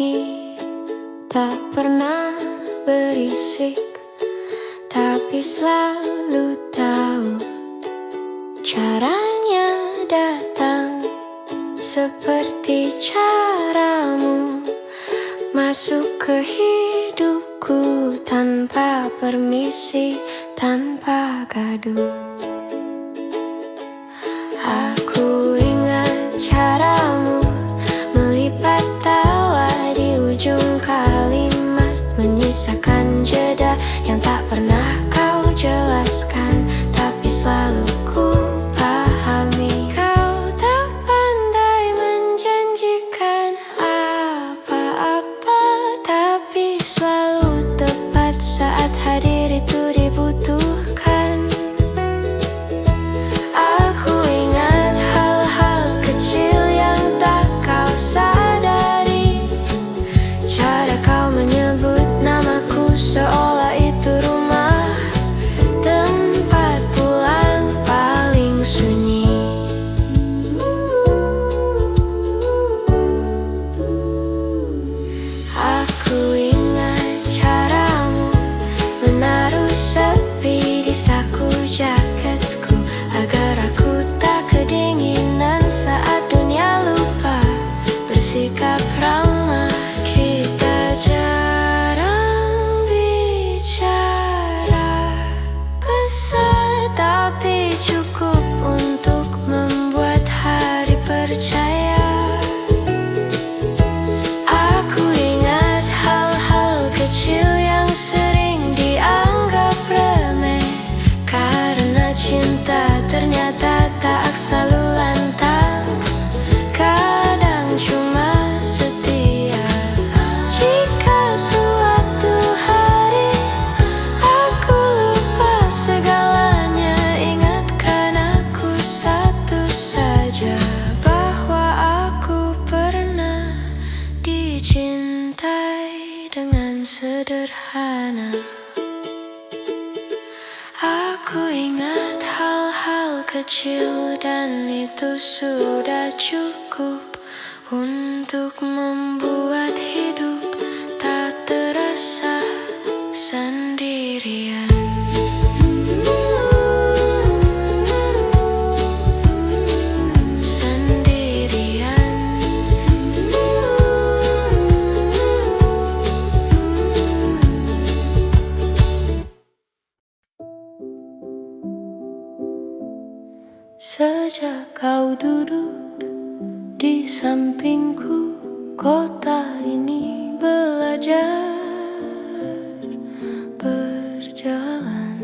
lagi, tak pernah berisik, tapi selalu tahu caranya datang. Seperti caramu masuk ke hidupku tanpa permisi, tanpa gaduh. Aku ingat caramu melipat tawa di ujung kalimat, menyisakan jeda yang tak pernah kau jelaskan, tapi selalu ku pahami. Kau tak pandai menjanjikan apa-apa, tapi selalu tepat saat hadir itu dibutuhkan. Aku ingat hal-hal kecil yang tak kau sadari, cara kau menyebut namaku seolah itu rumah, tempat pulang paling sunyi. Aku ingat caramu menaruh sepi di saku jaketku, agar aku tak kedinginan saat dunia lupa bersikap ramah. Kita jarang bicara besar, tapi cukup untuk membuat hari percaya. Aku ingat hal-hal kecil yang sering dianggap remeh, karena cinta ternyata tak selalu lantang, kadang cuma setia. Jika suatu hari aku lupa segalanya, ingatkan aku satu saja, bahwa aku pernah dicintai dengan sederhana. Aku ingat hal-hal kecil dan itu sudah cukup untuk membuat hidup tak terasa sendirian. Sejak kau duduk di sampingku, kota ini belajar berjalan.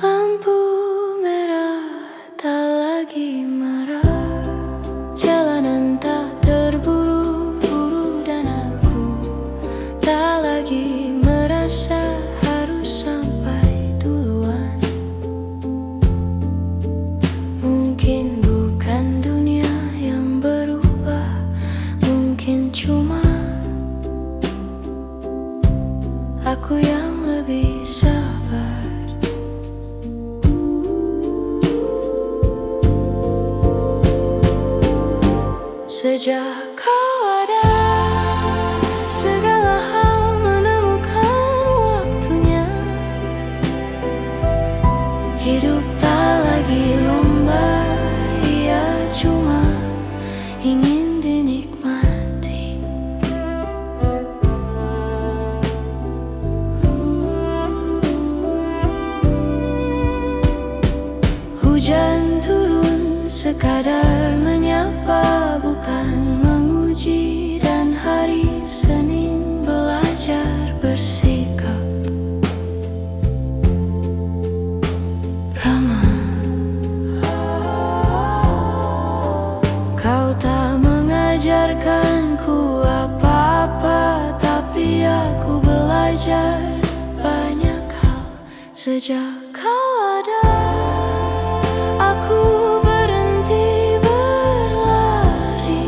Lampu merah tak lagi marah, jalanan tak terburu-buru, dan aku tak lagi merasa harus sampai duluan. Mungkin bukan dunia yang berubah, mungkin cuma aku yang lebih sabar. Sejak kau ada, segala hal menemukan waktunya. Hidup tak lagi lomba, ia cuma ingin dinikmati. Hujan turun sekadar menyapa, bukan menguji, dan hari Senin belajar bersikap ramah. Kau tak mengajarkanku apa-apa, tapi aku belajar banyak hal. Sejak kau ada, aku berhenti berlari,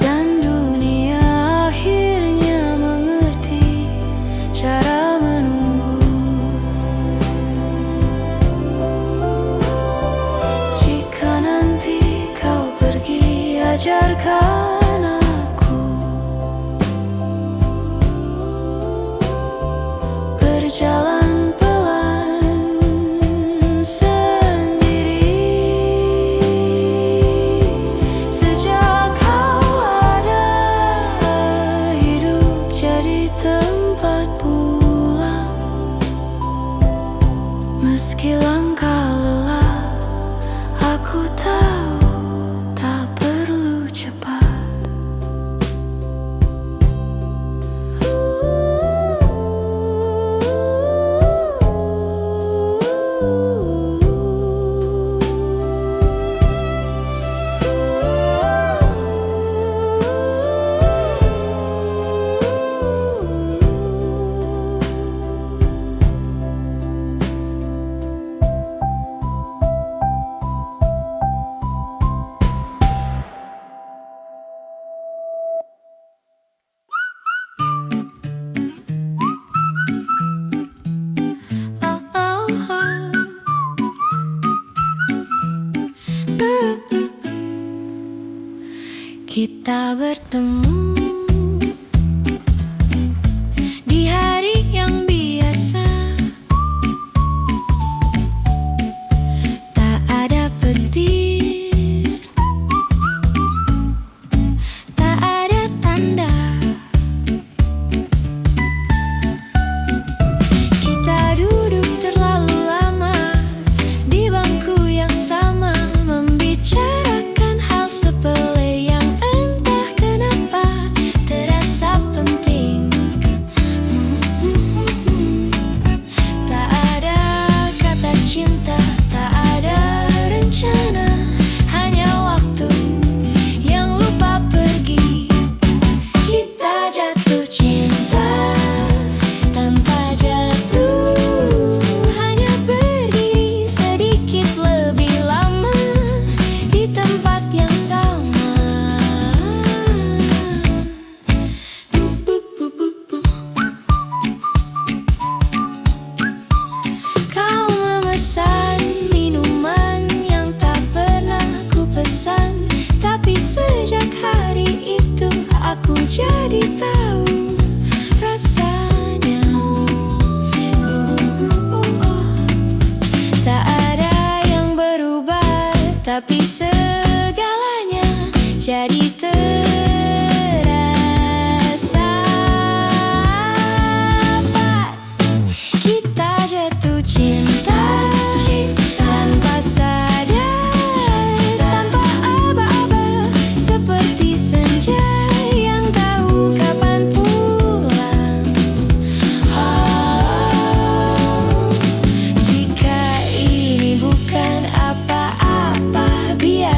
dan dunia akhirnya mengerti cara menunggu. di tempat pulang. Meski langkah lelah, aku tahu tak perlu cepat. Kita bertemu di hari yang biasa, tak ada petir, tak ada tanda. Kita duduk terlalu lama di bangku yang sama, membicarakan hal sepele jadi tahu rasanya. Tak ada yang berubah, tapi segalanya jadi terasa pas. Kita jatuh cinta tanpa sadar, tanpa aba-aba, seperti senja yang tahu kapan pulang. Oh, jika ini bukan apa-apa, biar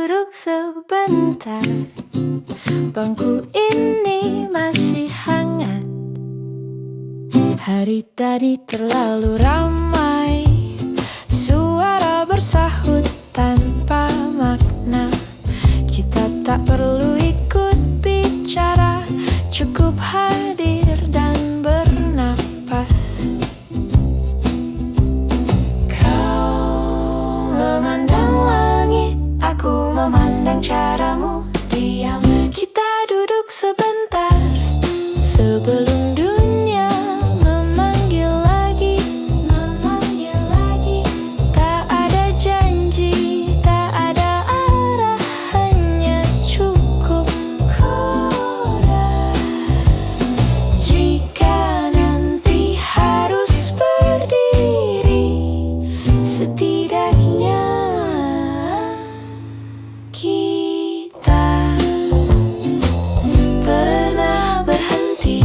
duduk sebentar. Bangku ini masih hangat. Hari tadi terlalu ramai, suara bersahut tanpa makna. Kita tak perlu ikut bicara, cukup hadir dan bernapas. Kau memandang langit, aku memandang caramu diam. Kita duduk sebentar sebelum dunia memanggil lagi. Tak ada janji, tak ada arah, hanya cukup koda. Jika nanti harus berdiri, setidaknya kita pernah berhenti.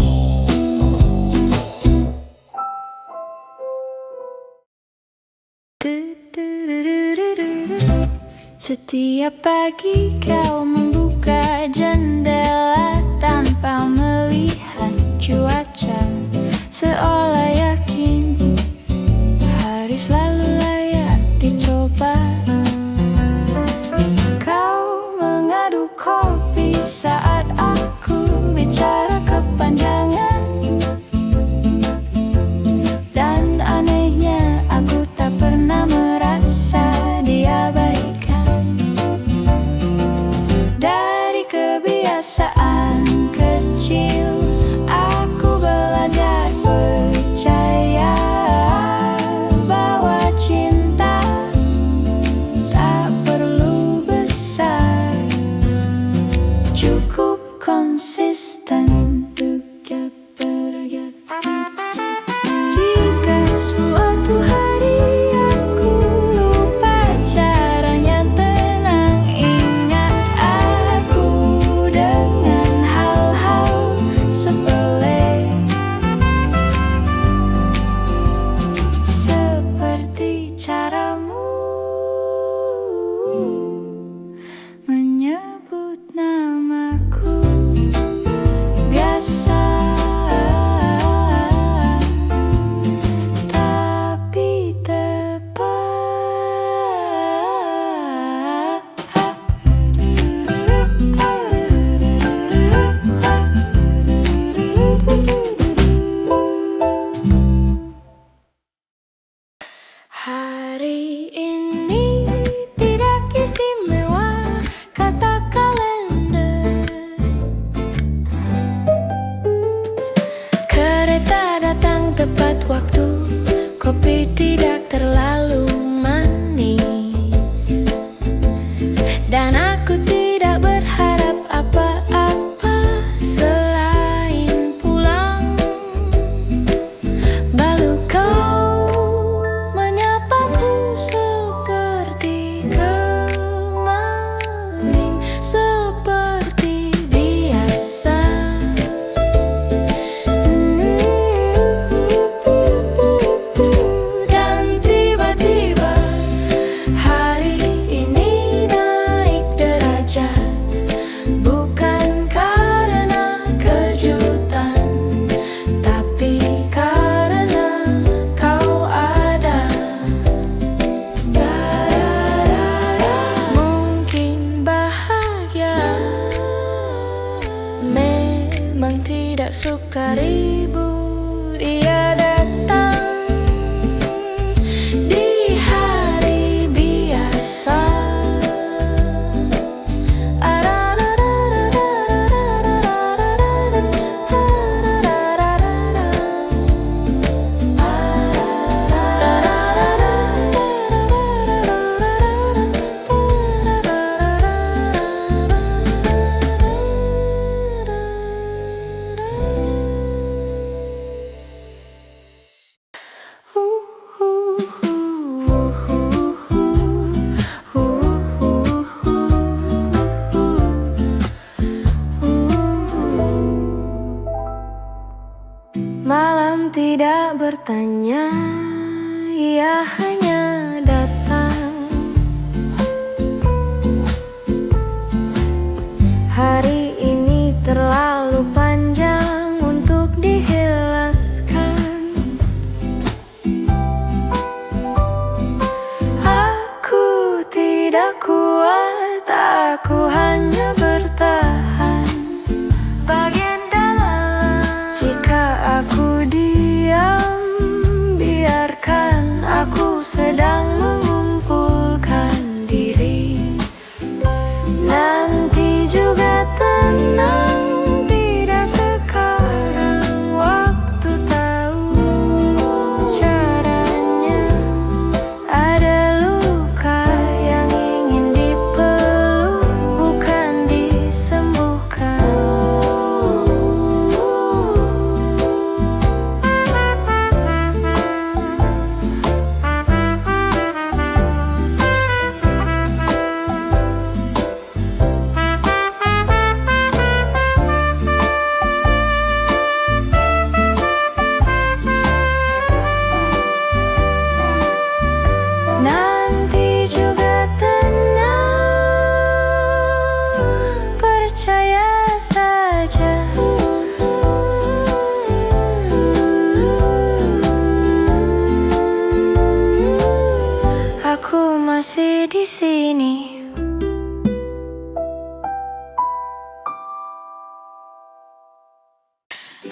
Setiap pagi kau membuka jendela tanpa melihat cuaca, seolah yakin hari selalu layak dicoba. Kau mengadu kopi saat aku bicara kepanjangan, dan anehnya aku tak pernah merasa diabaikan. Dari kebiasaan kecil, aku belajar percaya bahwa cinta tak perlu besar, cukup konsisten. Jika suatu hari aku lupa caranya tenang, ingat aku dengan hal-hal sepele, seperti caramu menyebut namaku. Biasa tapi tepat. Hari ini tidak istimewa, kata kalender. Kereta datang tepat waktu, kopi tidak terlalu manis, dan aku tidak berharap apa-apa selain pulang. Lalu kau menyapaku seperti kemarin, seperti biasa. Dan tiba-tiba hari ini naik derajat, bukan karena kejutan, tapi karena kau ada. Mungkin bahagia memang tidak suka ribut, ia datang di hari biasa. Malam tidak bertanya, ia hanya datang. Hari ini terlalu panjang untuk dijelaskan. Aku tidak kuat, aku hanya bertahan bagian dalam. Jika aku diam, biarkan aku sedang mengumpulkan diri. Nanti juga tenang, tidak sekarang. Waktu tahu caranya. Ada luka yang ingin dipeluk, bukan disembuhkan. Nanti juga tenang, percaya saja. Aku masih di sini.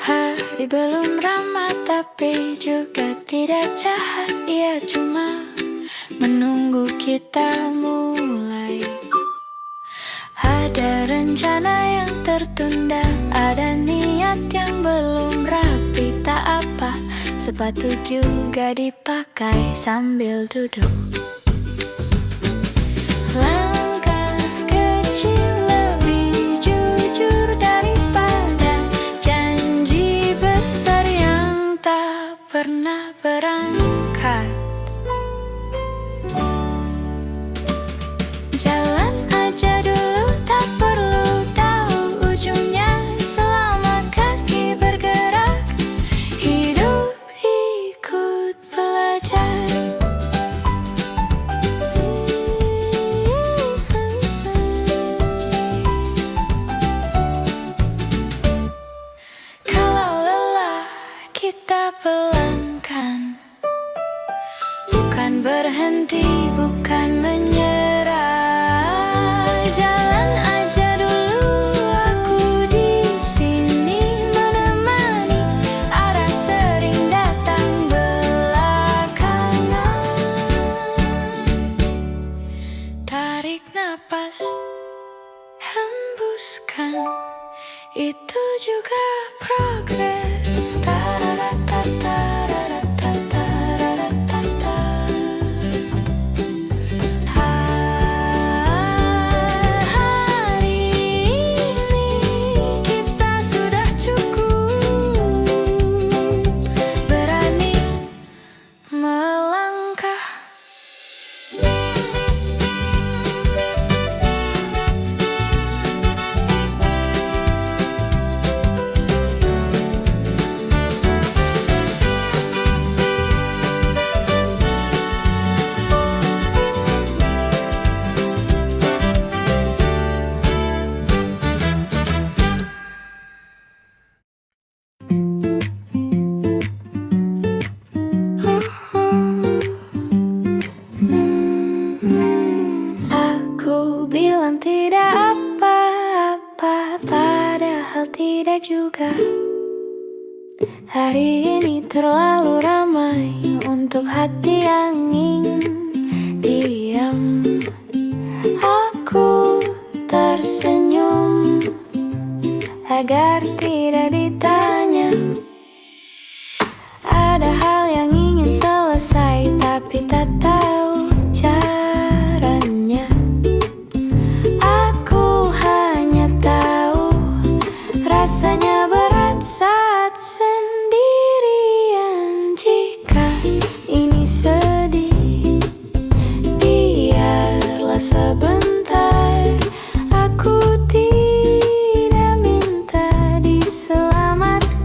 Hari belum ramai tapi juga tidak jahat. Ia cuma menunggu kita mulai. Ada rencana yang tertunda, ada niat yang belum rapi. Tak apa, sepatu juga dipakai sambil duduk. Langkah kecil lebih jujur daripada janji besar yang tak pernah berangkat. Jalan aja dulu, tak perlu tahu ujungnya. Selama kaki bergerak, hidup ikut belajar. Kalau lelah, kita pelankan. Bukan berhenti, bukan menyerah. Jalan aja dulu, aku di sini menemani. Arah sering datang belakangan. Tarik napas, hembuskan, itu juga progres. Aku bilang tidak apa-apa, padahal tidak juga. Hari ini terlalu ramai untuk hati yang ingin diam. Aku tersenyum agar tidak ditanya. Ada hal yang ingin selesai tapi tak tahu caranya. Aku hanya tahu rasanya berat saat sendirian. Jika ini sedih, biarlah sebentar. Aku tidak minta diselamatkan.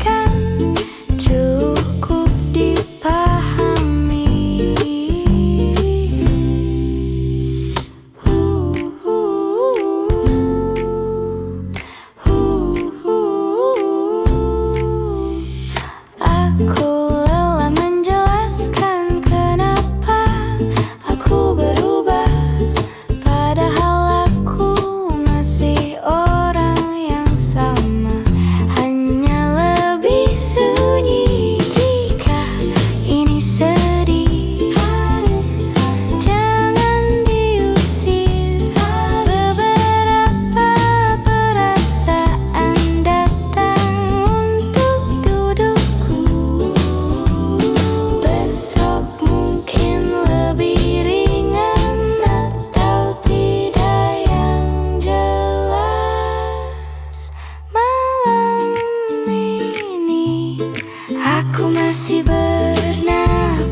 masih bernapas.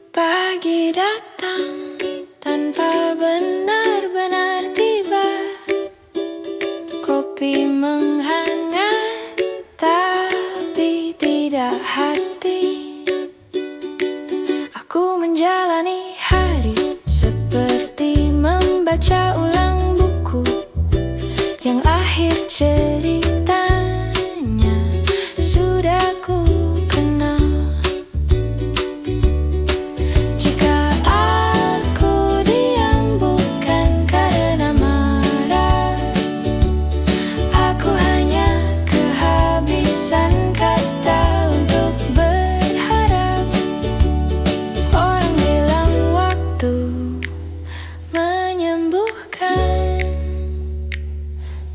Pagi datang tanpa benar-benar tiba. Kopi menghangat tapi tidak hati. Aku menjalani hari seperti membaca ulang buku yang akhir ceritanya sudah ku kenal. Jika aku diam bukan karena marah, aku hanya kehabisan kata untuk berharap. Orang bilang waktu menyembuhkan,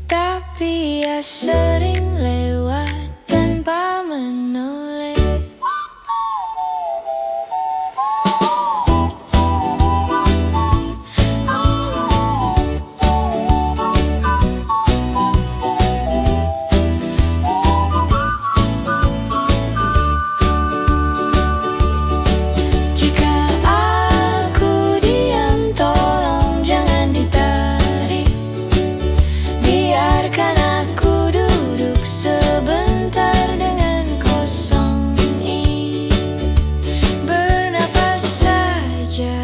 tapi ia sering lewat tanpa menoleh. Jika aku diam, tolong jangan ditarik. Biarkan aku duduk sebentar dengan kosong ini. Bernapas saja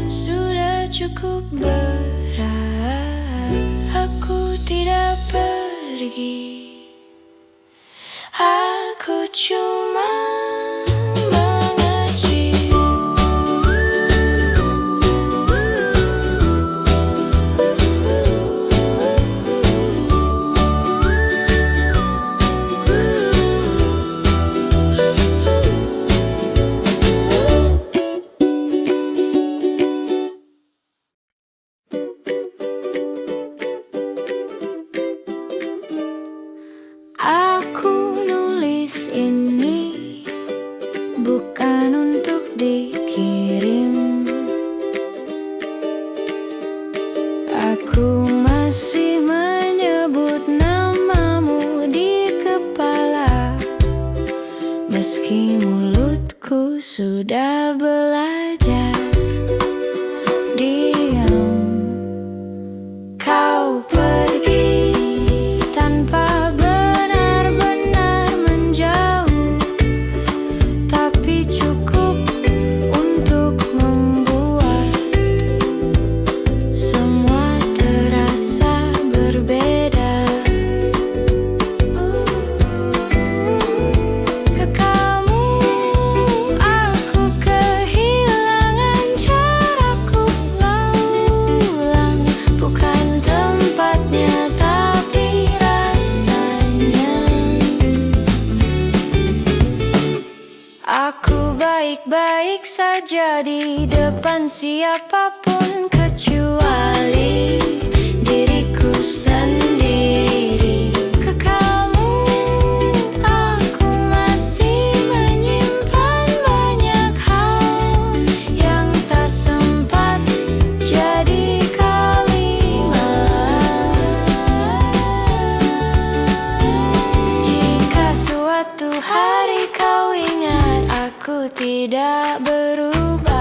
sudah cukup berat. Aku tidak pergi, aku cuma mengecil. Aku nulis ini bukan untuk dikirim. Aku masih menyebut namamu di kepala, meski mulutku sudah belajar diam. Kau pergi tanpa benar-benar menjauh, tapi cukup untuk membuat semua terasa berbeda. Kekamu, aku kehilangan caraku ulang. Bukan tempatnya tapi rasanya. Aku baik-baik saja di depan siapapun kecuali diriku sendiri. Kekamu, aku masih menyimpan banyak hal yang tak sempat jadi kalimat. Jika suatu hari kau ingat, aku tidak berubah.